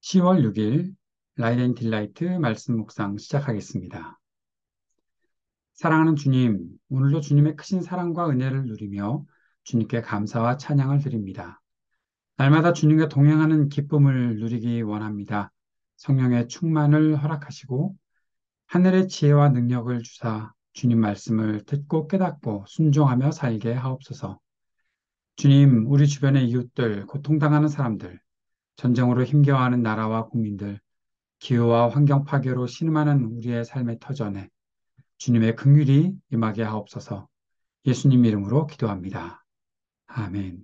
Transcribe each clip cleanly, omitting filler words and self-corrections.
10월 6일 라이덴 딜라이트 말씀 묵상 시작하겠습니다. 사랑하는 주님, 오늘도 주님의 크신 사랑과 은혜를 누리며 주님께 감사와 찬양을 드립니다. 날마다 주님과 동행하는 기쁨을 누리기 원합니다. 성령의 충만을 허락하시고 하늘의 지혜와 능력을 주사 주님 말씀을 듣고 깨닫고 순종하며 살게 하옵소서. 주님, 우리 주변의 이웃들, 고통당하는 사람들, 전쟁으로 힘겨워하는 나라와 국민들, 기후와 환경 파괴로 신음하는 우리의 삶의 터전에 주님의 긍휼이 임하게 하옵소서. 예수님 이름으로 기도합니다. 아멘.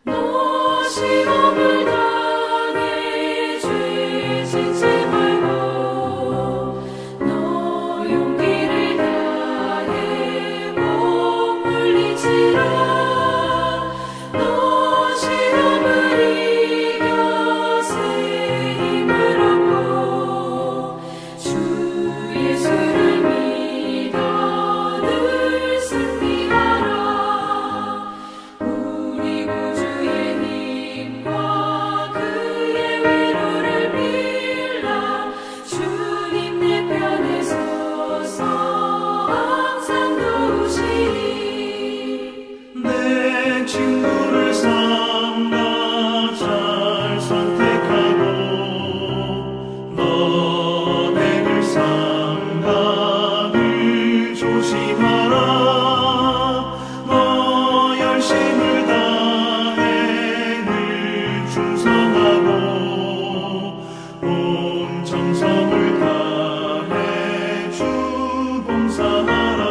너 시험을 당해 죄 짓지 말고 너 용기를 다해 못 물리치라. 너 시험을 이겨 새 힘을 얻고 주 예수를 믿어 늘 승리하라. 우리 구주의 힘과 그의 위로를 빌라. 주님 내 편에 서서 항상 도우시리. 내 친구를 삼가 잘 선택하고 너를 삼가 늘 조심하라. 너 열심을 다해 늘 충성하고 온 정성을 다해 주 봉사하라.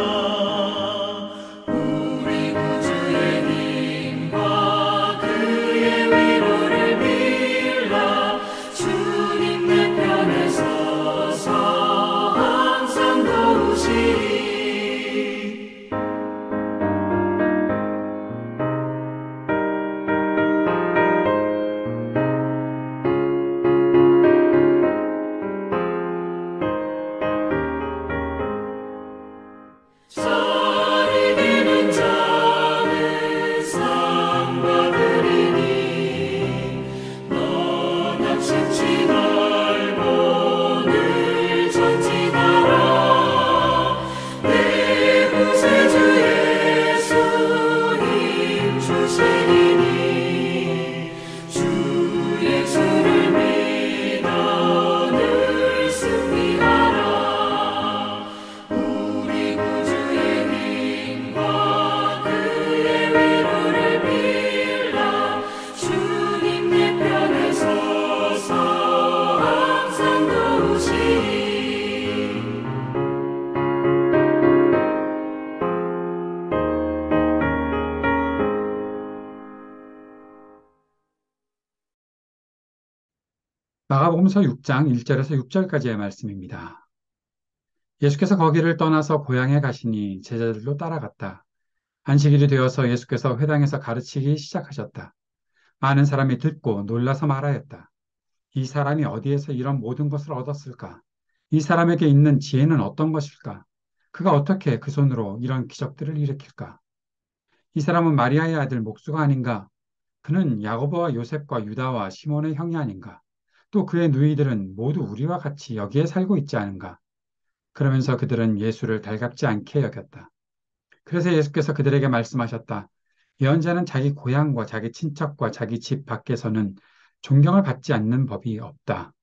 우리 구주의 힘과 그의 위로를 빌라. 주님 내 편에 서서 항상 도우시리. 잘 이기는 자는 상 받으리니. 너 낙심치 말고 늘 전진하라. 내 구세주 예수 힘 주시리니. 주 예수를 믿어 늘 승리하라. 우리 구주의 힘과 그의 위로를 빌라. 주님 내 편에 서서 항상 도우시리. 마가복음서 6장 1절에서 6절까지의 말씀입니다. 예수께서 거기를 떠나서 고향에 가시니 제자들도 따라갔다. 안식일이 되어서 예수께서 회당에서 가르치기 시작하셨다. 많은 사람이 듣고 놀라서 말하였다. 이 사람이 어디에서 이런 모든 것을 얻었을까? 이 사람에게 있는 지혜는 어떤 것일까? 그가 어떻게 그 손으로 이런 기적들을 일으킬까? 이 사람은 마리아의 아들 목수가 아닌가? 그는 야고보와 요셉과 유다와 시몬의 형이 아닌가? 또 그의 누이들은 모두 우리와 같이 여기에 살고 있지 않은가? 그러면서 그들은 예수를 달갑지 않게 여겼다. 그래서 예수께서 그들에게 말씀하셨다. 예언자는 자기 고향과 자기 친척과 자기 집 밖에서는 존경을 받지 않는 법이 없다.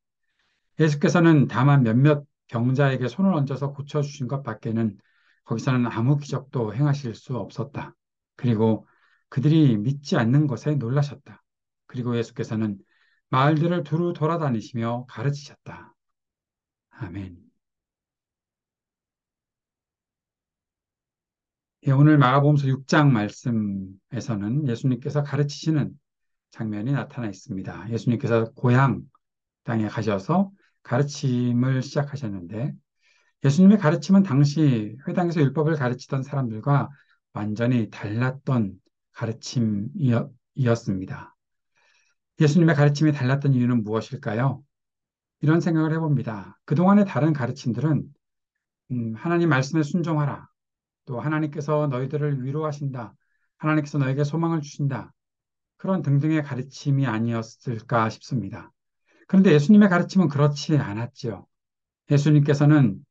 예수께서는 다만 몇몇 병자에게 손을 얹어서 고쳐주신 것 밖에는 거기서는 아무 기적도 행하실 수 없었다. 그리고 그들이 믿지 않는 것에 놀라셨다. 그리고 예수께서는 마을들을 두루 돌아다니시며 가르치셨다. 아멘. 예, 오늘 마가복음서 6장 말씀에서는 예수님께서 가르치시는 장면이 나타나 있습니다. 예수님께서 고향 땅에 가셔서 가르침을 시작하셨는데 예수님의 가르침은 당시 회당에서 율법을 가르치던 사람들과 완전히 달랐던 가르침이었습니다. 예수님의 가르침이 달랐던 이유는 무엇일까요? 이런 생각을 해봅니다. 그동안의 다른 가르침들은 하나님 말씀에 순종하라. 또 하나님께서 너희들을 위로하신다. 하나님께서 너에게 소망을 주신다. 그런 등등의 가르침이 아니었을까 싶습니다. 그런데 예수님의 가르침은 그렇지 않았지요. 예수님께서는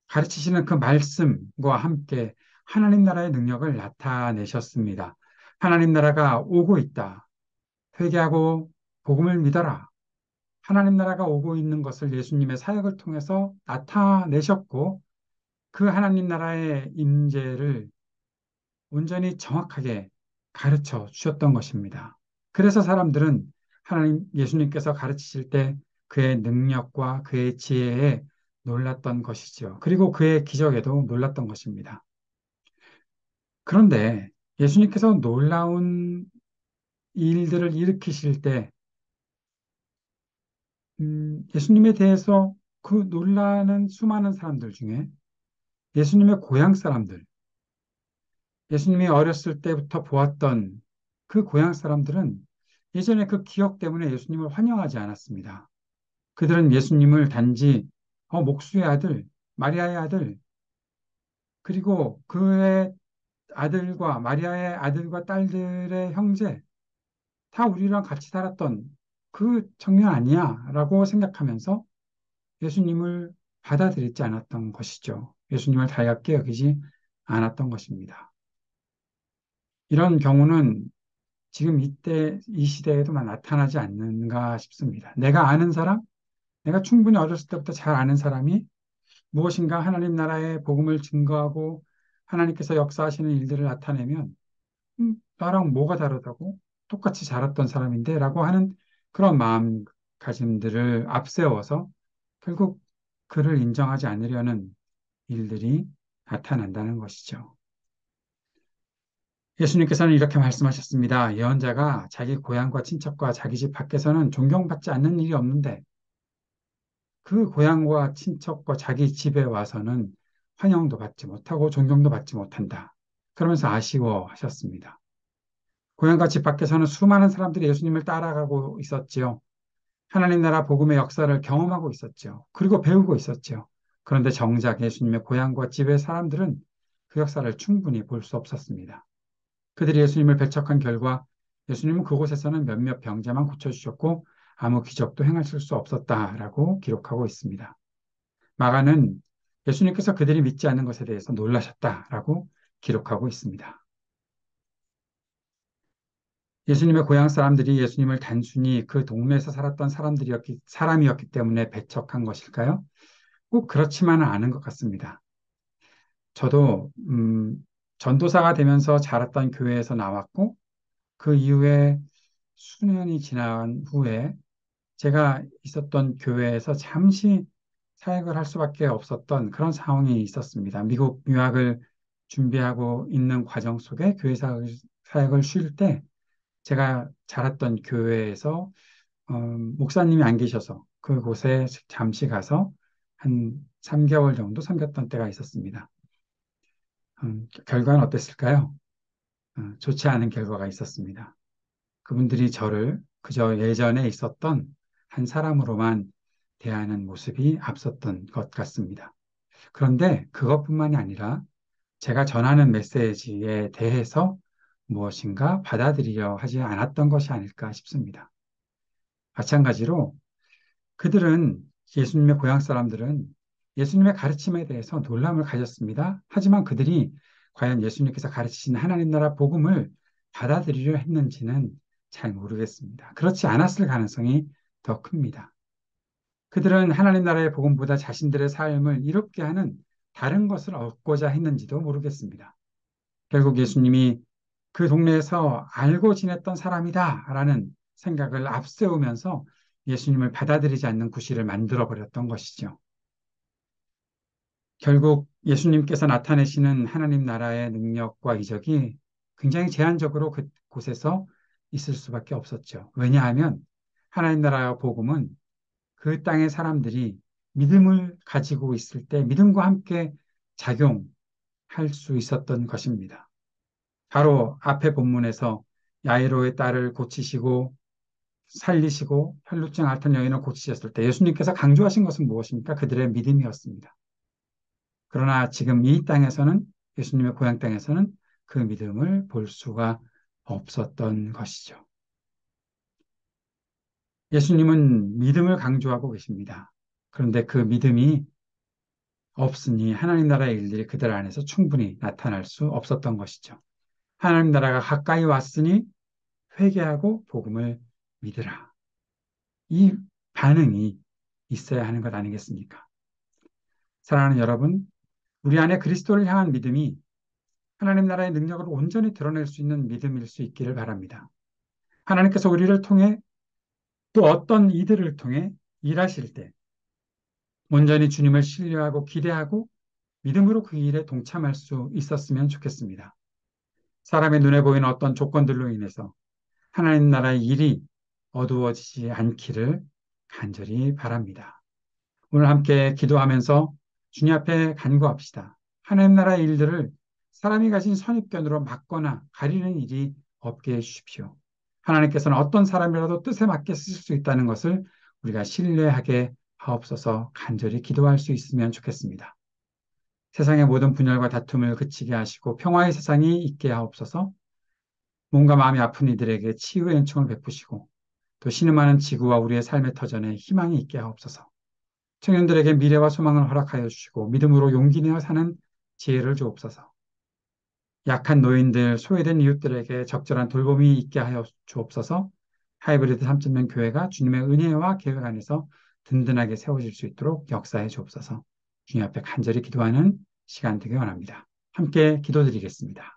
가르치시는 그 말씀과 함께 하나님 나라의 능력을 나타내셨습니다. 하나님 나라가 오고 있다. 회개하고 복음을 믿어라. 하나님 나라가 오고 있는 것을 예수님의 사역을 통해서 나타내셨고 그 하나님 나라의 임재를 온전히 정확하게 가르쳐 주셨던 것입니다. 그래서 사람들은 하나님 예수님께서 가르치실 때 그의 능력과 그의 지혜에 놀랐던 것이죠. 그리고 그의 기적에도 놀랐던 것입니다. 그런데 예수님께서 놀라운 일들을 일으키실 때 예수님에 대해서 그 놀라는 수많은 사람들 중에 예수님의 고향 사람들, 예수님이 어렸을 때부터 보았던 그 고향 사람들은 예전에 그 기억 때문에 예수님을 환영하지 않았습니다. 그들은 예수님을 단지 목수의 아들, 마리아의 아들, 그리고 그의 아들과 마리아의 아들과 딸들의 형제, 다 우리랑 같이 살았던 그 청년 아니야? 라고 생각하면서 예수님을 받아들이지 않았던 것이죠. 예수님을 달갑게 여기지 않았던 것입니다. 이런 경우는 지금 이때, 이 시대에도만 나타나지 않는가 싶습니다. 내가 아는 사람, 내가 충분히 어렸을 때부터 잘 아는 사람이 무엇인가 하나님 나라의 복음을 증거하고 하나님께서 역사하시는 일들을 나타내면, 나랑 뭐가 다르다고? 똑같이 자랐던 사람인데? 라고 하는 그런 마음가짐들을 앞세워서 결국 그를 인정하지 않으려는 일들이 나타난다는 것이죠. 예수님께서는 이렇게 말씀하셨습니다. 예언자가 자기 고향과 친척과 자기 집 밖에서는 존경받지 않는 일이 없는데 그 고향과 친척과 자기 집에 와서는 환영도 받지 못하고 존경도 받지 못한다. 그러면서 아쉬워하셨습니다. 고향과 집 밖에서는 수많은 사람들이 예수님을 따라가고 있었지요. 하나님 나라 복음의 역사를 경험하고 있었죠. 그리고 배우고 있었죠. 그런데 정작 예수님의 고향과 집의 사람들은 그 역사를 충분히 볼 수 없었습니다. 그들이 예수님을 배척한 결과 예수님은 그곳에서는 몇몇 병자만 고쳐주셨고 아무 기적도 행하실 수 없었다라고 기록하고 있습니다. 마가는 예수님께서 그들이 믿지 않는 것에 대해서 놀라셨다라고 기록하고 있습니다. 예수님의 고향 사람들이 예수님을 단순히 그 동네에서 살았던 사람이었기 때문에 배척한 것일까요? 꼭 그렇지만은 않은 것 같습니다. 저도 전도사가 되면서 자랐던 교회에서 나왔고 그 이후에 수년이 지난 후에 제가 있었던 교회에서 잠시 사역을 할 수밖에 없었던 그런 상황이 있었습니다. 미국 유학을 준비하고 있는 과정 속에 교회 사역을 쉴 때 제가 자랐던 교회에서 목사님이 안 계셔서 그곳에 잠시 가서 한 3개월 정도 섬겼던 때가 있었습니다. 결과는 어땠을까요? 좋지 않은 결과가 있었습니다. 그분들이 저를 그저 예전에 있었던 한 사람으로만 대하는 모습이 앞섰던 것 같습니다. 그런데 그것뿐만이 아니라 제가 전하는 메시지에 대해서 무엇인가 받아들이려 하지 않았던 것이 아닐까 싶습니다. 마찬가지로 그들은 예수님의 고향 사람들은 예수님의 가르침에 대해서 놀람을 가졌습니다. 하지만 그들이 과연 예수님께서 가르치신 하나님 나라 복음을 받아들이려 했는지는 잘 모르겠습니다. 그렇지 않았을 가능성이 더 큽니다. 그들은 하나님 나라의 복음보다 자신들의 삶을 이롭게 하는 다른 것을 얻고자 했는지도 모르겠습니다. 결국 예수님이 그 동네에서 알고 지냈던 사람이다라는 생각을 앞세우면서 예수님을 받아들이지 않는 구실을 만들어 버렸던 것이죠. 결국 예수님께서 나타내시는 하나님 나라의 능력과 이적이 굉장히 제한적으로 그곳에서 있을 수밖에 없었죠. 왜냐하면 하나님 나라의 복음은 그 땅의 사람들이 믿음을 가지고 있을 때 믿음과 함께 작용할 수 있었던 것입니다. 바로 앞에 본문에서 야이로의 딸을 고치시고 살리시고 혈루증 앓던 여인을 고치셨을 때 예수님께서 강조하신 것은 무엇입니까? 그들의 믿음이었습니다. 그러나 지금 이 땅에서는 예수님의 고향 땅에서는 그 믿음을 볼 수가 없었던 것이죠. 예수님은 믿음을 강조하고 계십니다. 그런데 그 믿음이 없으니 하나님 나라의 일들이 그들 안에서 충분히 나타날 수 없었던 것이죠. 하나님 나라가 가까이 왔으니 회개하고 복음을 믿으라. 이 반응이 있어야 하는 것 아니겠습니까? 사랑하는 여러분, 우리 안에 그리스도를 향한 믿음이 하나님 나라의 능력을 온전히 드러낼 수 있는 믿음일 수 있기를 바랍니다. 하나님께서 우리를 통해 또 어떤 이들을 통해 일하실 때 온전히 주님을 신뢰하고 기대하고 믿음으로 그 일에 동참할 수 있었으면 좋겠습니다. 사람의 눈에 보이는 어떤 조건들로 인해서 하나님 나라의 일이 어두워지지 않기를 간절히 바랍니다. 오늘 함께 기도하면서 주님 앞에 간구합시다. 하나님 나라의 일들을 사람이 가진 선입견으로 막거나 가리는 일이 없게 해주십시오. 하나님께서는 어떤 사람이라도 뜻에 맞게 쓰실 수 있다는 것을 우리가 신뢰하게 하옵소서 간절히 기도할 수 있으면 좋겠습니다. 세상의 모든 분열과 다툼을 그치게 하시고 평화의 세상이 있게 하옵소서. 몸과 마음이 아픈 이들에게 치유의 은총을 베푸시고 또 신음하는 지구와 우리의 삶의 터전에 희망이 있게 하옵소서. 청년들에게 미래와 소망을 허락하여 주시고 믿음으로 용기 내어 사는 지혜를 주옵소서. 약한 노인들, 소외된 이웃들에게 적절한 돌봄이 있게 하여 주옵소서. 하이브리드 3.0 교회가 주님의 은혜와 계획 안에서 든든하게 세워질 수 있도록 역사해 주옵소서. 주님 앞에 간절히 기도하는 시간 되기 원합니다. 함께 기도드리겠습니다.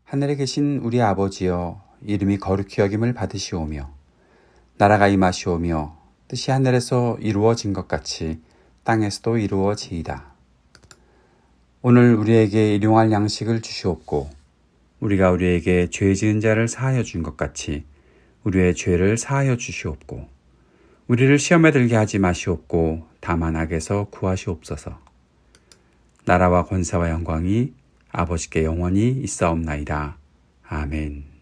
하늘에 계신 우리 아버지여, 이름이 거룩히 여김을 받으시오며 나라가 임하시오며 뜻이 하늘에서 이루어진 것 같이 땅에서도 이루어지이다. 오늘 우리에게 일용할 양식을 주시옵고 우리가 우리에게 죄 지은 자를 사하여 준 것 같이 우리의 죄를 사하여 주시옵고 우리를 시험에 들게 하지 마시옵고 다만 악에서 구하시옵소서. 나라와 권세와 영광이 아버지께 영원히 있사옵나이다. 아멘.